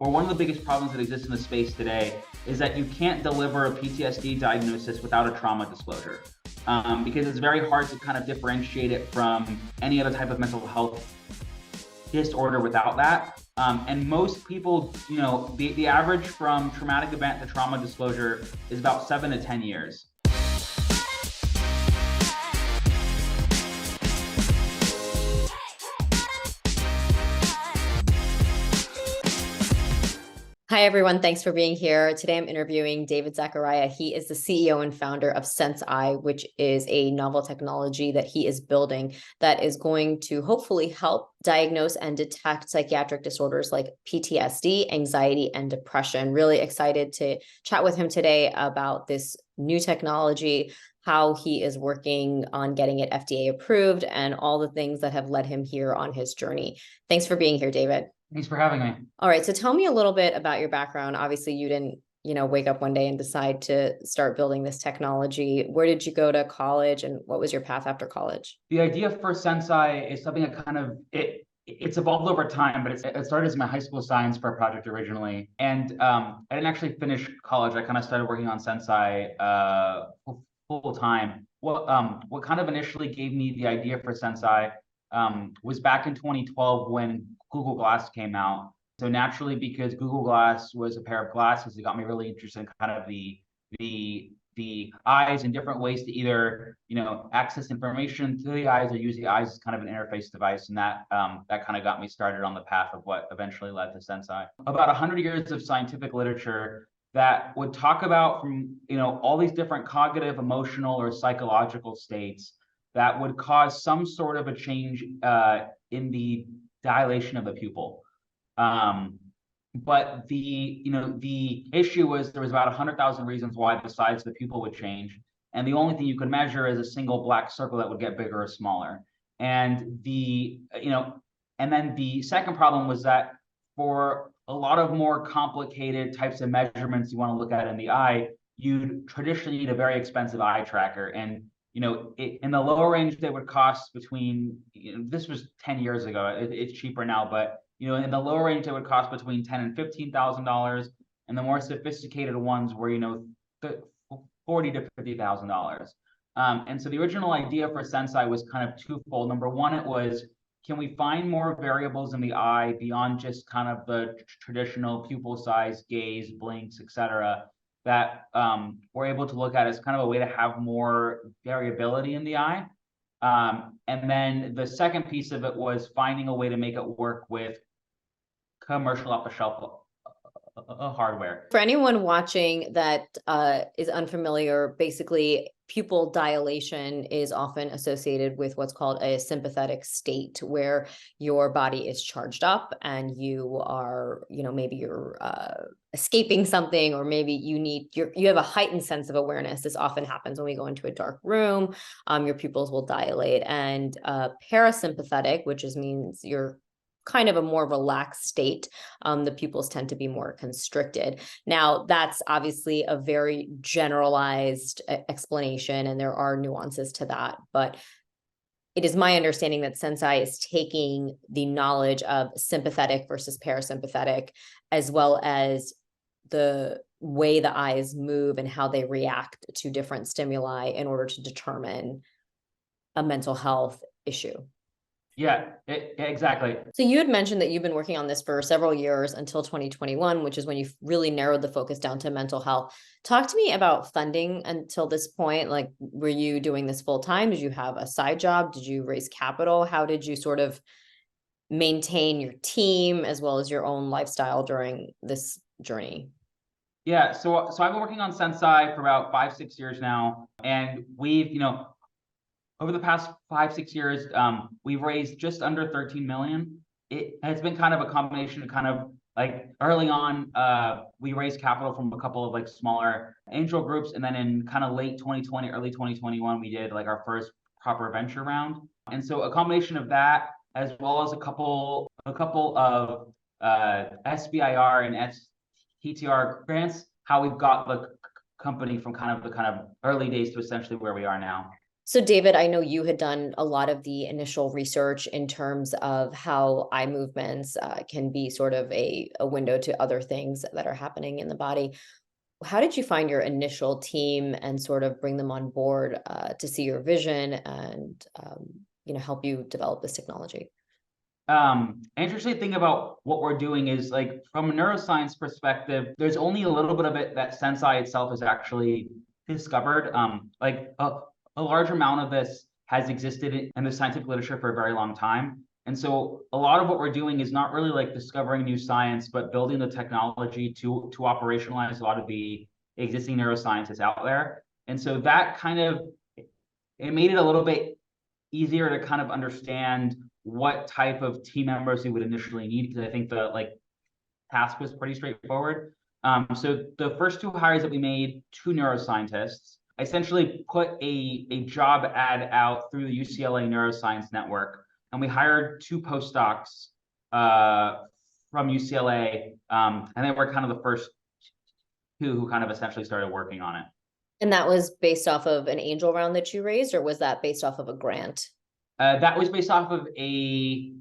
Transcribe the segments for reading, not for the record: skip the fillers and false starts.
or one of the biggest problems that exists in the space today is that you can't deliver a PTSD diagnosis without a trauma disclosure, because it's very hard to kind of differentiate it from any other type of mental health disorder without that. And most people, the average from traumatic event to trauma disclosure is about 7 to 10 years. Hi, everyone. Thanks for being here. Today, I'm interviewing David Zakariaie. He is the CEO and founder of SenseEye, which is a novel technology that he is building that is going to hopefully help diagnose and detect psychiatric disorders like PTSD, anxiety, and depression. Really excited to chat with him today about this new technology, how he is working on getting it FDA approved, and all the things that have led him here on his journey. Thanks for being here, David. Thanks for having me. All right. So tell me a little bit about your background. Obviously, you didn't, wake up one day and decide to start building this technology. Where did you go to college, and what was your path after college? The idea for SenseEye is something that kind of it's evolved over time, but it started as my high school science fair project originally. And I didn't actually finish college. I kind of started working on SenseEye full time. What kind of initially gave me the idea for SenseEye was back in 2012 when Google Glass came out. So naturally, because Google Glass was a pair of glasses, it got me really interested in kind of the eyes and different ways to either access information through the eyes or use the eyes as kind of an interface device. And that kind of got me started on the path of what eventually led to SenseEye. About 100 years of scientific literature that would talk about from all these different cognitive, emotional, or psychological states that would cause some sort of a change in the dilation of the pupil. But the issue was there was about 100,000 reasons why the size of the pupil would change. And the only thing you could measure is a single black circle that would get bigger or smaller. And and then the second problem was that for a lot of more complicated types of measurements you want to look at in the eye, you'd traditionally need a very expensive eye tracker. And in the lower range, they would cost between, this was 10 years ago, it's cheaper now, but in the lower range, they would cost between $10,000 and $15,000, and the more sophisticated ones were, $40,000 to $50,000. And so the original idea for SenseEye was kind of twofold. Number one, it was, can we find more variables in the eye beyond just kind of the traditional pupil size, gaze, blinks, etc., that we're able to look at as kind of a way to have more variability in the eye. And then the second piece of it was finding a way to make it work with commercial off-the-shelf hardware. For anyone watching that is unfamiliar, basically pupil dilation is often associated with what's called a sympathetic state, where your body is charged up and you are, maybe you're escaping something, or maybe you have a heightened sense of awareness. This often happens when we go into a dark room. Your pupils will dilate. And parasympathetic, which means you're kind of a more relaxed state, the pupils tend to be more constricted. Now, that's obviously a very generalized explanation, and there are nuances to that, but it is my understanding that SenseEye is taking the knowledge of sympathetic versus parasympathetic, as well as the way the eyes move and how they react to different stimuli in order to determine a mental health issue. Yeah, exactly. So you had mentioned that you've been working on this for several years until 2021, which is when you really narrowed the focus down to mental health. Talk to me about funding until this point. Like, were you doing this full time? Did you have a side job? Did you raise capital? How did you sort of maintain your team as well as your own lifestyle during this journey? Yeah, so I've been working on SenseEye for about 5-6 years now, and we've over the past 5-6 years, we've raised just under 13 million. It has been kind of a combination of kind of like early on, we raised capital from a couple of like smaller angel groups. And then in kind of late 2020, early 2021, we did like our first proper venture round. And so a combination of that, as well as a couple of SBIR and STTR grants, how we've got the company from kind of the early days to essentially where we are now. So David, I know you had done a lot of the initial research in terms of how eye movements can be sort of a window to other things that are happening in the body. How did you find your initial team and sort of bring them on board to see your vision and help you develop this technology? Interesting thing about what we're doing is, like, from a neuroscience perspective, there's only a little bit of it that Sensei itself has actually discovered. Like a large amount of this has existed in the scientific literature for a very long time. And so a lot of what we're doing is not really like discovering new science, but building the technology to operationalize a lot of the existing neurosciences out there. And so that kind of, it made it a little bit easier to kind of understand what type of team members we would initially need, because I think the task was pretty straightforward. So the first two hires that we made, two neuroscientists, I essentially put a job ad out through the UCLA Neuroscience Network, and we hired two postdocs from UCLA, and they were kind of the first two who kind of essentially started working on it. And that was based off of an angel round that you raised, or was that based off of a grant? That was based off of a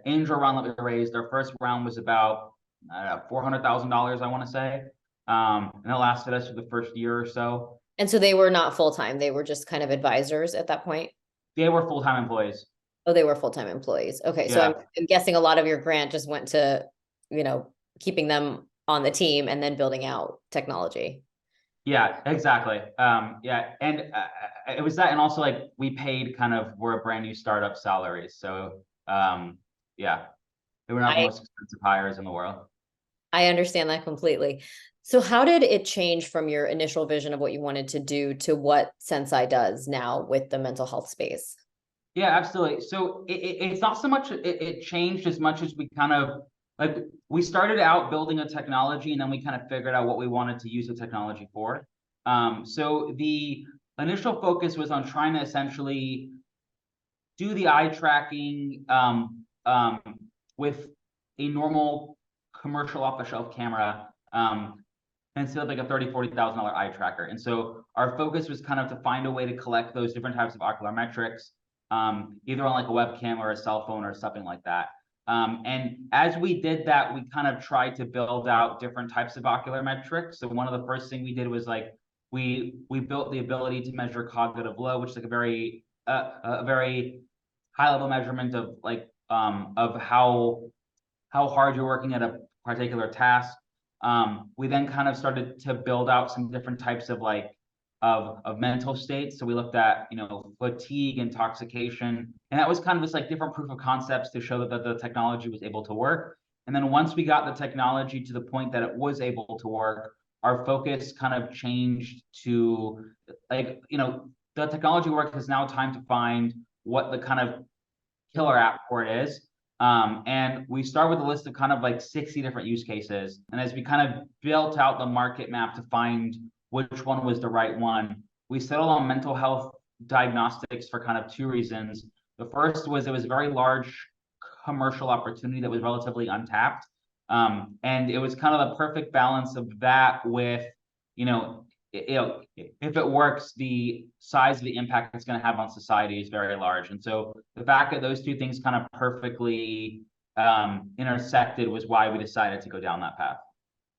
angel round that we raised. Our first round was about $400,000, I want to say, and it lasted us for the first year or so. And so they were not full-time, they were just kind of advisors at that point? They were full-time employees. Oh, they were full-time employees. Okay, so I'm guessing a lot of your grant just went to, keeping them on the team and then building out technology. Yeah, exactly. Yeah, and it was that, and also, like, we paid kind of, we're a brand new startup salaries, so yeah, they were not the most expensive hires in the world. I understand that completely. So how did it change from your initial vision of what you wanted to do to what Sensei does now with the mental health space? Yeah, absolutely. So it's not so much it changed as much as we kind of, like, we started out building a technology, and then we kind of figured out what we wanted to use the technology for. So the initial focus was on trying to essentially do the eye tracking with a normal commercial off-the-shelf camera, instead of like a $30,000-$40,000 eye tracker. And so our focus was kind of to find a way to collect those different types of ocular metrics, either on like a webcam or a cell phone or something like that. And as we did that, we kind of tried to build out different types of ocular metrics. So one of the first thing we did was, like, we built the ability to measure cognitive load, which is like a very high level measurement of, like, of how hard you're working at a particular task. We then kind of started to build out some different types of, like, of mental states. So we looked at, fatigue, intoxication, and that was kind of this, like, different proof of concepts to show that the technology was able to work. And then once we got the technology to the point that it was able to work, our focus kind of changed to, like, the technology work is now time to find what the kind of killer app for it is. And we start with a list of kind of like 60 different use cases. And as we kind of built out the market map to find which one was the right one, we settled on mental health diagnostics for kind of two reasons. The first was it was a very large commercial opportunity that was relatively untapped. And it was kind of the perfect balance of that with, if it works, the size of the impact it's going to have on society is very large. And so the fact that those two things kind of perfectly intersected was why we decided to go down that path.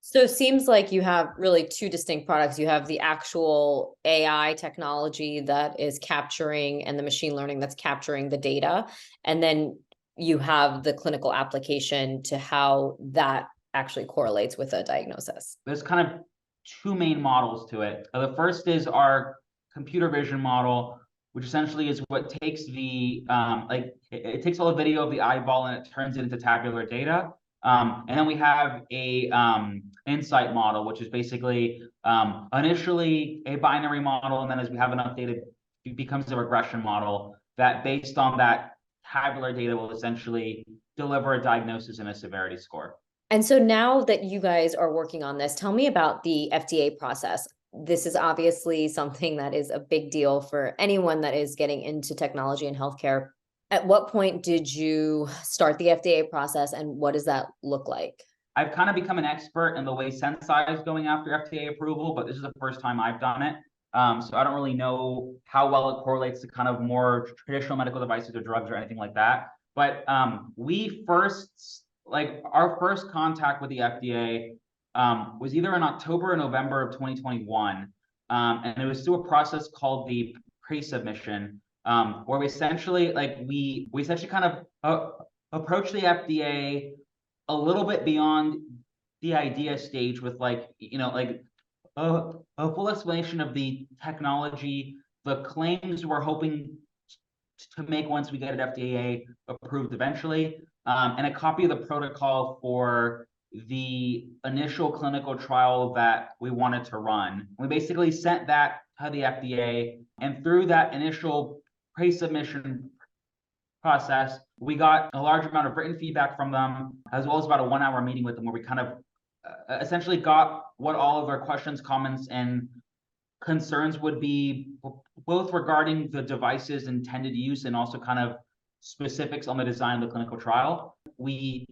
So it seems like you have really two distinct products. You have the actual AI technology that is capturing, and the machine learning that's capturing the data. And then you have the clinical application to how that actually correlates with a diagnosis. There's kind of two main models to it. The first is our computer vision model, which essentially is what takes the it takes all the video of the eyeball and it turns it into tabular data. And then we have a insight model, which is basically initially a binary model, and then as we have enough data, it becomes a regression model that, based on that tabular data, will essentially deliver a diagnosis and a severity score. And so now that you guys are working on this, tell me about the FDA process. This is obviously something that is a big deal for anyone that is getting into technology and healthcare. At what point did you start the FDA process, and what does that look like? I've kind of become an expert in the way Sensei is going after FDA approval, but this is the first time I've done it. So I don't really know how well it correlates to kind of more traditional medical devices or drugs or anything like that. But our first contact with the FDA was either in October or November of 2021. And it was through a process called the pre-submission, where we essentially kind of approached the FDA a little bit beyond the idea stage with a full explanation of the technology, the claims we're hoping to make once we get it FDA approved eventually, and a copy of the protocol for the initial clinical trial that we wanted to run. We basically sent that to the FDA, and through that initial pre-submission process, we got a large amount of written feedback from them, as well as about a 1-hour meeting with them where we kind of essentially got what all of their questions, comments, and concerns would be, both regarding the device's intended use and also kind of specifics on the design of the clinical trial. We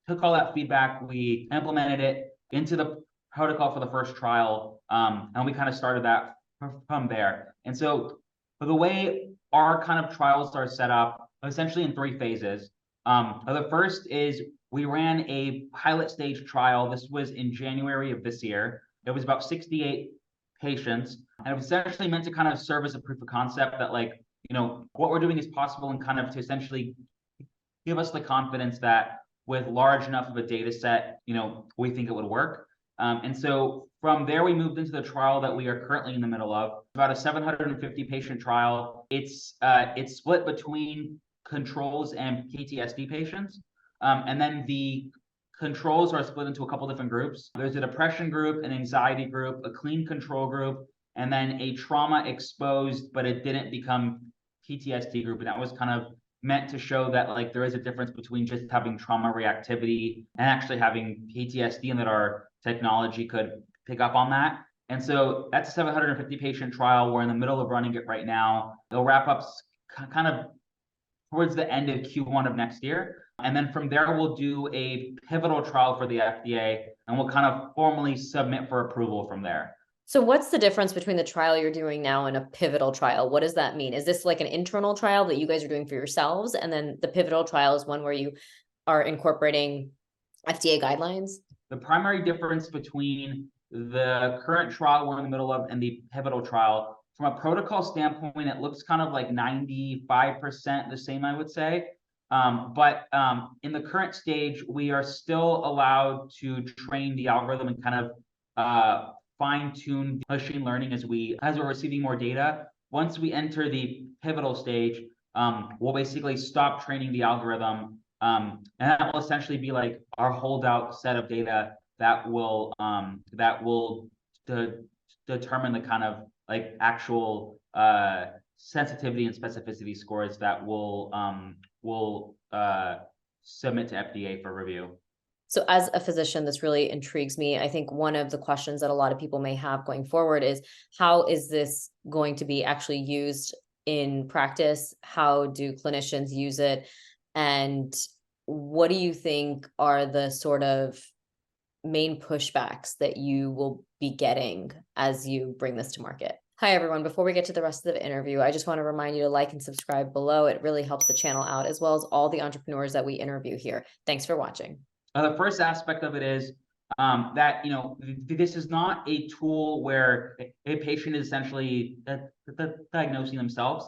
took all that feedback, we implemented it into the protocol for the first trial, and we kind of started that from there. And so the way our kind of trials are set up, essentially in 3 phases. The first is we ran a pilot stage trial. This was in January of this year. It was about 68 patients, and it was essentially meant to kind of serve as a proof of concept that, what we're doing is possible, and kind of to essentially give us the confidence that with large enough of a data set, we think it would work. And so from there, we moved into the trial that we are currently in the middle of, about a 750 patient trial. It's split between controls and PTSD patients. And then the controls are split into a couple different groups. There's a depression group, an anxiety group, a clean control group, and then a trauma exposed, but it didn't become PTSD group. And that was kind of meant to show that there is a difference between just having trauma reactivity and actually having PTSD, and that our technology could pick up on that. And so that's a 750 patient trial. We're in the middle of running it right now. It'll wrap up kind of towards the end of Q1 of next year. And then from there, we'll do a pivotal trial for the FDA, and we'll kind of formally submit for approval from there. So what's the difference between the trial you're doing now and a pivotal trial? What does that mean? Is this like an internal trial that you guys are doing for yourselves? And then the pivotal trial is one where you are incorporating FDA guidelines? The primary difference between the current trial we're in the middle of and the pivotal trial, from a protocol standpoint, it looks kind of like 95% the same, I would say. But in the current stage, we are still allowed to train the algorithm and kind of fine-tune machine learning as we're receiving more data. Once we enter the pivotal stage, we'll basically stop training the algorithm, and that will essentially be like our holdout set of data that will determine the kind of actual sensitivity and specificity scores that we'll submit to FDA for review. So as a physician, this really intrigues me. I think one of the questions that a lot of people may have going forward is, how is this going to be actually used in practice? How do clinicians use it? And what do you think are the sort of main pushbacks that you will be getting as you bring this to market? Hi, everyone. Before we get to the rest of the interview, I just want to remind you to like and subscribe below. It really helps the channel out, as well as all the entrepreneurs that we interview here. Thanks for watching. The first aspect of it is that this is not a tool where a patient is essentially diagnosing themselves.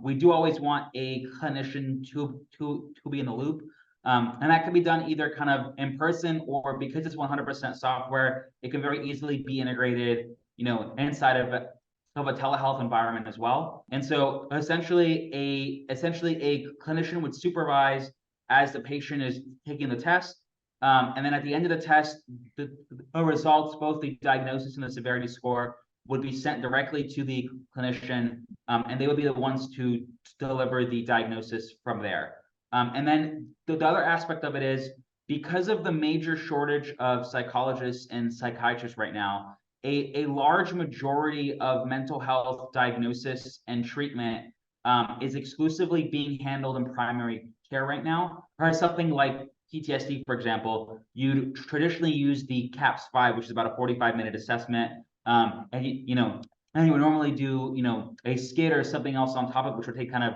We do always want a clinician to be in the loop, and that can be done either kind of in person, or because it's 100% software, it can very easily be integrated, inside of a telehealth environment as well. And so essentially a clinician would supervise as the patient is taking the test. And then at the end of the test, the results, both the diagnosis and the severity score, would be sent directly to the clinician, and they would be the ones to deliver the diagnosis from there. And then the other aspect of it is, because of the major shortage of psychologists and psychiatrists right now, a large majority of mental health diagnosis and treatment is exclusively being handled in primary care right now. Or something like PTSD, for example, you traditionally use the CAPS-5, which is about a 45-minute assessment. And and you would normally do, a skit or something else on top of it, which would take kind of,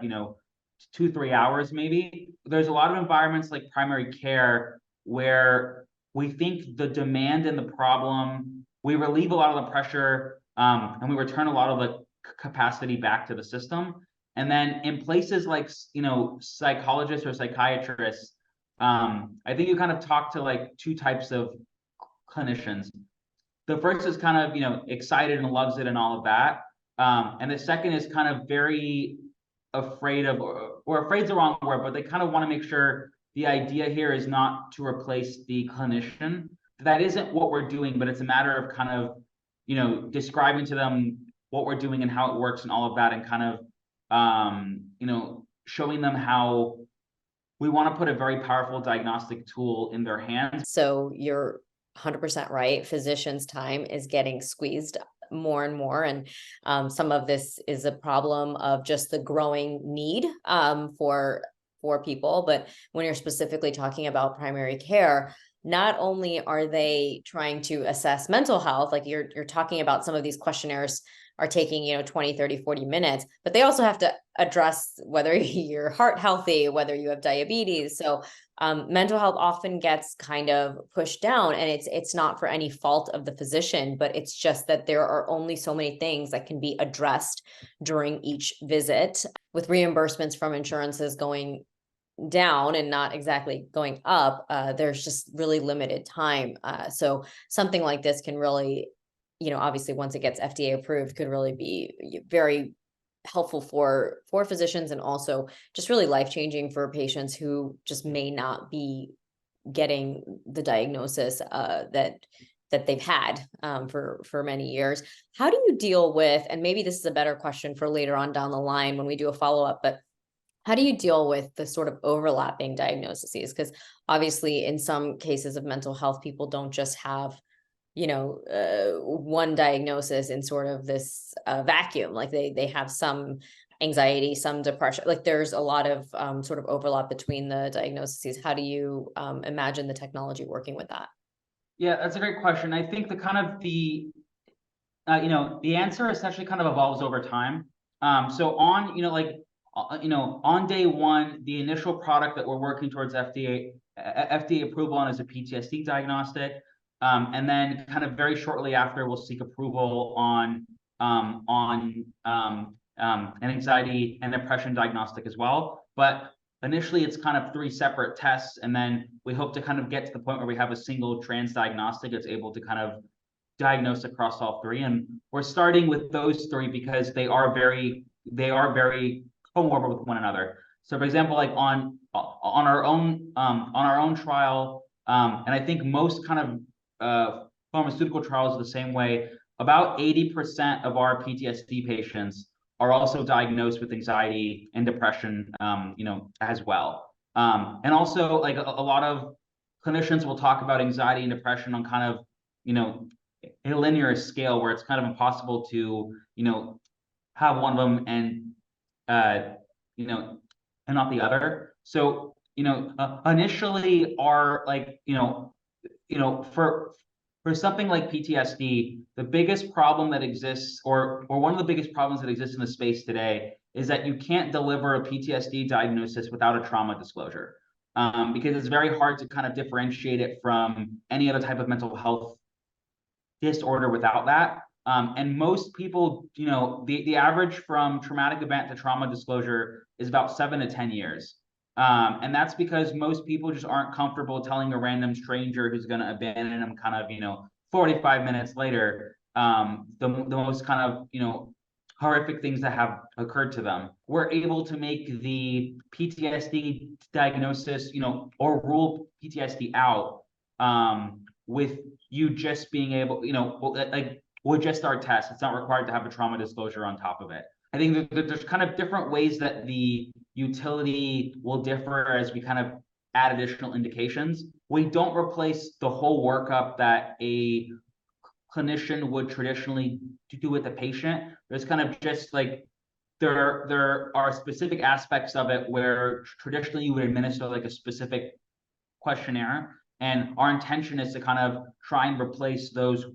2-3 hours maybe. There's a lot of environments like primary care where we think the demand and the problem, we relieve a lot of the pressure, and we return a lot of the capacity back to the system. And then in places like, psychologists or psychiatrists, I think you kind of talk to like two types of clinicians. The first is kind of, excited and loves it and all of that. And the second is kind of very afraid of, or afraid is the wrong word, but they kind of want to make sure the idea here is not to replace the clinician. That isn't what we're doing, but it's a matter of kind of, describing to them what we're doing and how it works and all of that, and kind of, showing them how we want to put a very powerful diagnostic tool in their hands. So you're 100% right. Physicians' time is getting squeezed more and more. And some of this is a problem of just the growing need for people. But when you're specifically talking about primary care, not only are they trying to assess mental health, like you're talking about, some of these questionnaires are taking 20, 30, 40 minutes, but they also have to address whether your heart healthy, whether you have diabetes. So mental health often gets kind of pushed down, and it's not for any fault of the physician, but it's just that there are only so many things that can be addressed during each visit. With reimbursements from insurances going down and not exactly going up, there's just really limited time. So something like this can really, obviously once it gets FDA approved, could really be very helpful for physicians, and also just really life-changing for patients who just may not be getting the diagnosis that they've had for many years. How do you deal with, and maybe this is a better question for later on down the line when we do a follow-up, but how do you deal with the sort of overlapping diagnoses? Because obviously in some cases of mental health, people don't just have one diagnosis in sort of this vacuum. Like they have some anxiety, some depression. Like there's a lot of sort of overlap between the diagnoses. How do you imagine the technology working with that? Yeah, that's a great question. I think the kind of the answer essentially kind of evolves over time. So on, on day one, the initial product that we're working towards FDA approval on is a PTSD diagnostic. And then kind of very shortly after, we'll seek approval on an anxiety and depression diagnostic as well. But initially, it's kind of 3 separate tests, and then we hope to kind of get to the point where we have a single trans diagnostic that's able to kind of diagnose across all 3. And we're starting with those 3 because they are very comorbid with one another. So, for example, like on our own trial, and I think most kind of pharmaceutical trials the same way, about 80% of our PTSD patients are also diagnosed with anxiety and depression, as well. And also, like a lot of clinicians will talk about anxiety and depression on kind of, a linear scale where it's kind of impossible to, have one of them and, and not the other. So, initially our like, for something like PTSD, the biggest problem that exists, or one of the biggest problems that exists in the space today, is that you can't deliver a PTSD diagnosis without a trauma disclosure, because it's very hard to kind of differentiate it from any other type of mental health disorder without that. And most people, the average from traumatic event to trauma disclosure is about 7 to 10 years. And that's because most people just aren't comfortable telling a random stranger who's going to abandon them kind of, 45 minutes later, the most kind of, horrific things that have occurred to them. We're able to make the PTSD diagnosis, or rule PTSD out, with you just being able, like with just our test. It's not required to have a trauma disclosure on top of it. I think that there's kind of different ways that the utility will differ as we kind of add additional indications. We don't replace the whole workup that a clinician would traditionally do with a patient. There's kind of just like, there are specific aspects of it where traditionally you would administer like a specific questionnaire. And our intention is to kind of try and replace those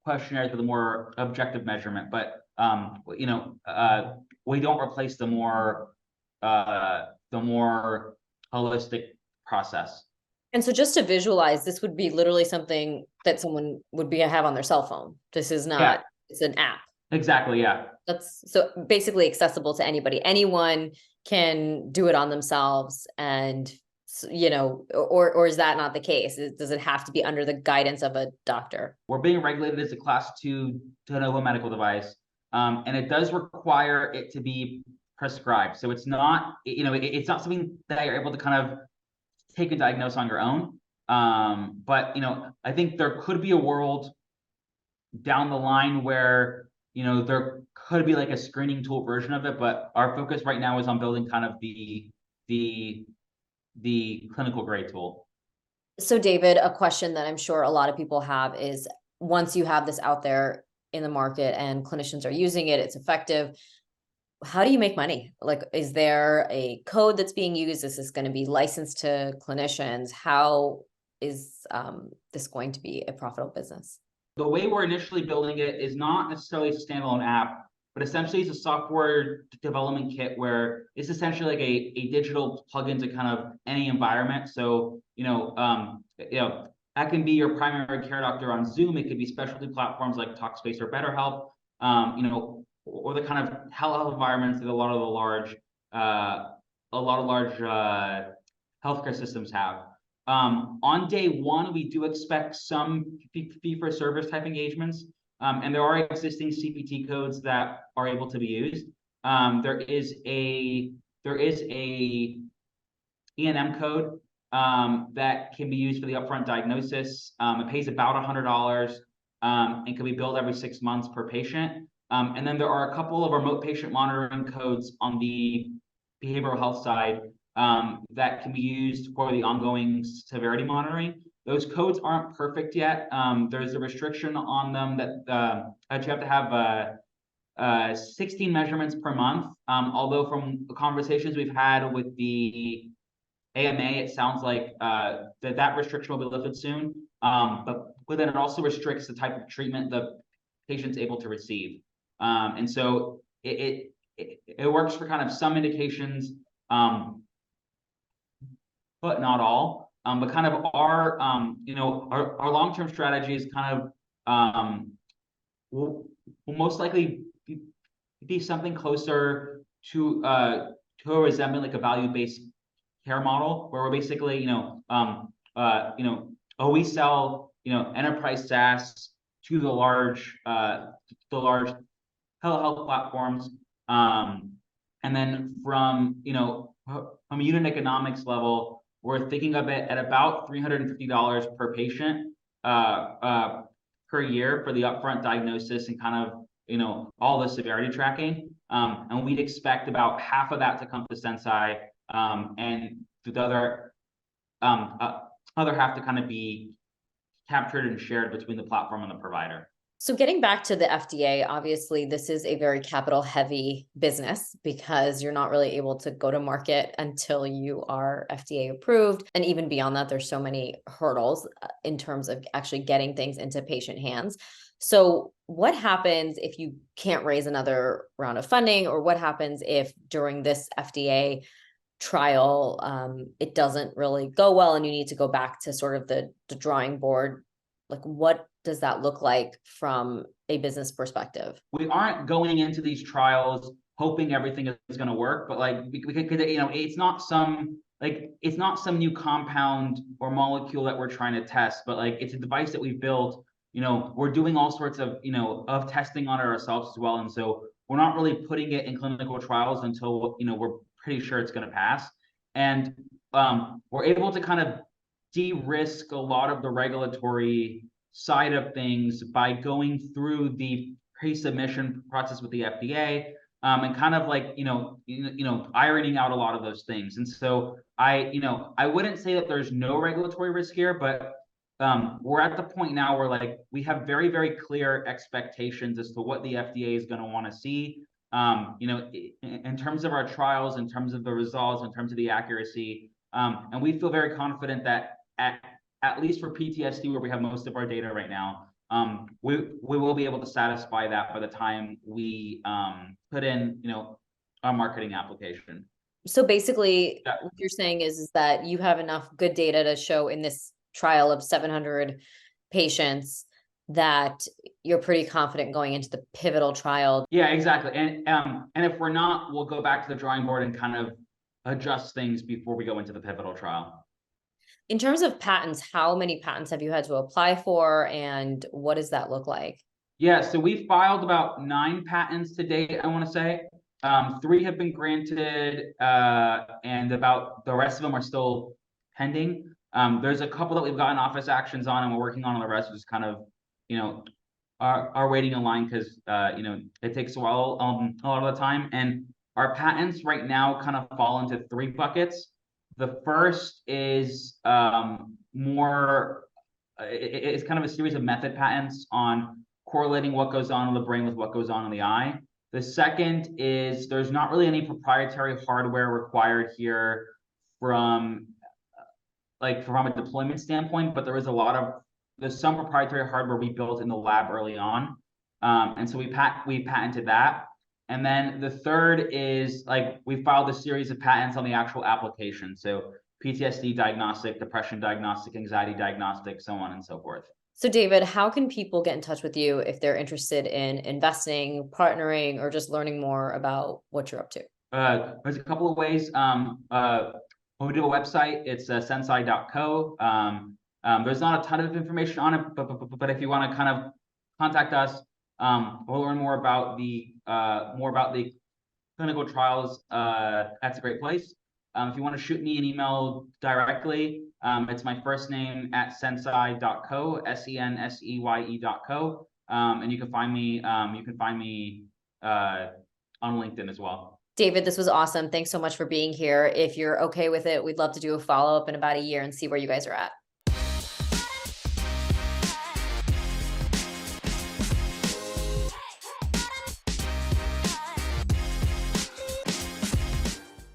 questionnaires with a more objective measurement. But we don't replace the more holistic process. And so just to visualize, this would be literally something that someone would have on their cell phone. This is not, it's an app. Exactly, yeah. That's so basically accessible to anybody. Anyone can do it on themselves, and or is that not the case? Does it have to be under the guidance of a doctor? We're being regulated as a class 2 de novo medical device, and it does require it to be prescribed. So it's not, it's not something that you're able to kind of take a diagnosis on your own. But I think there could be a world down the line where there could be like a screening tool version of it, but our focus right now is on building kind of the clinical grade tool. So David, a question that I'm sure a lot of people have is, once you have this out there in the market and clinicians are using it, it's effective, how do you make money? Like, is there a code that's being used? Is this going to be licensed to clinicians? How is this going to be a profitable business? The way we're initially building it is not necessarily a standalone app, but essentially it's a software development kit where it's essentially like a digital plugin to kind of any environment. So, that can be your primary care doctor on Zoom. It could be specialty platforms like Talkspace or BetterHelp, or the kind of telehealth environments that a lot of large healthcare systems have. On day one, we do expect some fee-for-service type engagements, and there are existing CPT codes that are able to be used. There is a E&M code that can be used for the upfront diagnosis. It pays about $100 and can be billed every 6 months per patient. And then there are a couple of remote patient monitoring codes on the behavioral health side that can be used for the ongoing severity monitoring. Those codes aren't perfect yet. There's a restriction on them that you have to have 16 measurements per month. Although from the conversations we've had with the AMA, it sounds like that restriction will be lifted soon. But then it also restricts the type of treatment the patient's able to receive. And so it works for kind of some indications, but not all. But kind of our long-term strategy is kind of will most likely be something closer to a resembling like a value-based care model, where we're basically we sell enterprise SaaS to the large telehealth platforms, and then from a unit economics level, we're thinking of it at about $350 per patient per year for the upfront diagnosis and kind of all the severity tracking, and we'd expect about half of that to come to Sensei, and the other half to kind of be captured and shared between the platform and the provider. So getting back to the FDA, obviously this is a very capital heavy business because you're not really able to go to market until you are FDA approved. And even beyond that, there's so many hurdles in terms of actually getting things into patient hands. So what happens if you can't raise another round of funding, or what happens if during this FDA trial, it doesn't really go well and you need to go back to sort of the drawing board? Like, what does that look like from a business perspective? We aren't going into these trials hoping everything is going to work, but like we could, it's not some new compound or molecule that we're trying to test, but like it's a device that we've built. We're doing all sorts of of testing on it ourselves as well, and so we're not really putting it in clinical trials until we're pretty sure it's going to pass, and we're able to kind of de-risk a lot of the regulatory side of things by going through the pre-submission process with the FDA, and kind of like ironing out a lot of those things. And so I wouldn't say that there's no regulatory risk here, but we're at the point now where like we have very, very clear expectations as to what the FDA is going to want to see, in terms of our trials, in terms of the results, in terms of the accuracy, and we feel very confident that at least for PTSD, where we have most of our data right now, we will be able to satisfy that by the time we put in, our marketing application. So basically, Yeah. what you're saying is that you have enough good data to show in this trial of 700 patients that you're pretty confident going into the pivotal trial. Yeah, exactly. And if we're not, we'll go back to the drawing board and kind of adjust things before we go into the pivotal trial. In terms of patents, how many patents have you had to apply for, and what does that look like? Yeah, so we filed about 9 patents to date, I want to say. 3 have been granted, and about the rest of them are still pending. There's a couple that we've gotten office actions on, and we're working on the rest, just kind of, are waiting in line because, it takes a while a lot of the time. And our patents right now kind of fall into 3 buckets. The first is more, it's kind of a series of method patents on correlating what goes on in the brain with what goes on in the eye. The second is there's not really any proprietary hardware required here from a deployment standpoint, but there's some proprietary hardware we built in the lab early on. And so we patented that. And then the third is we filed a series of patents on the actual application. So PTSD diagnostic, depression diagnostic, anxiety diagnostic, so on and so forth. So David, how can people get in touch with you if they're interested in investing, partnering, or just learning more about what you're up to? There's a couple of ways. We do a website. It's sensai.co. There's not a ton of information on it, but if you want to kind of contact us, we'll learn more about the clinical trials. That's a great place. If you want to shoot me an email directly, it's my first name at sensei.co, senseye.co. And you can find me on LinkedIn as well. David, this was awesome. Thanks so much for being here. If you're okay with it, we'd love to do a follow-up in about a year and see where you guys are at.